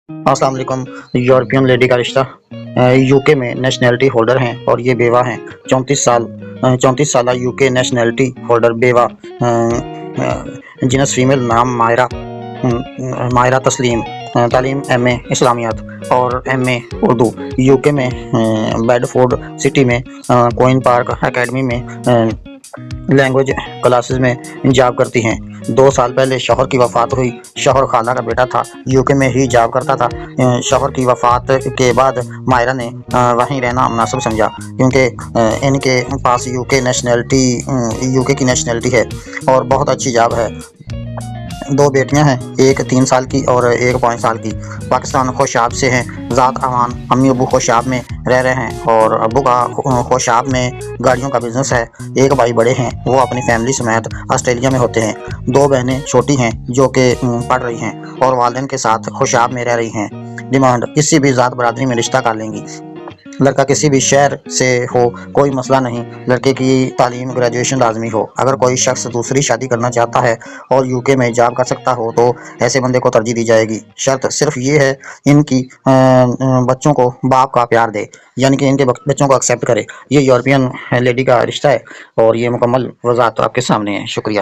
السلام علیکم۔ European lady کا رشتہ یوکے میں نیشنلٹی ہولڈر ہیں اور یہ بیوہ ہیں۔ 34 سالہ یوکے نیشنلٹی ہولڈر بیوہ، جنس فیمیل، نام مائرہ تسلیم، تعلیم ایم اے اسلامیات اور ایم اے اردو، یوکے میں بیڈ فورڈ سٹی میں کوئن پارک اکیڈمی میں لینگویج کلاسز میں جاب کرتی ہیں۔ 2 سال پہلے شوہر کی وفات ہوئی۔ شوہر خالہ کا بیٹا تھا، یوکے میں ہی جاب کرتا تھا۔ شوہر کی وفات کے بعد مائرہ نے وہیں رہنا مناسب سمجھا کیونکہ ان کے پاس یوکے کی نیشنلٹی ہے اور بہت اچھی جاب ہے۔ 2 بیٹیاں ہیں، ایک 3 سال کی اور ایک 5 سال کی۔ پاکستان خوشاب سے ہیں۔ ذات امان، امی ابو خوشاب میں رہ رہے ہیں اور ابو کا خوشاب میں گاڑیوں کا بزنس ہے۔ ایک بھائی بڑے ہیں، وہ اپنی فیملی سمیت آسٹریلیا میں ہوتے ہیں۔ 2 بہنیں چھوٹی ہیں جو کہ پڑھ رہی ہیں اور والدین کے ساتھ خوشاب میں رہ رہی ہیں۔ ڈیمانڈ: کسی بھی ذات برادری میں رشتہ کر لیں گی۔ لڑکا کسی بھی شہر سے ہو، کوئی مسئلہ نہیں۔ لڑکے کی تعلیم گریجویشن لازمی ہو۔ اگر کوئی شخص دوسری شادی کرنا چاہتا ہے اور یوکے میں جاب کر سکتا ہو تو ایسے بندے کو ترجیح دی جائے گی۔ شرط صرف یہ ہے ان کی بچوں کو باپ کا پیار دے، یعنی کہ ان کے بچوں کو ایکسیپٹ کرے۔ یہ یورپین لیڈی کا رشتہ ہے اور یہ مکمل وضاحت آپ کے سامنے ہے۔ شکریہ۔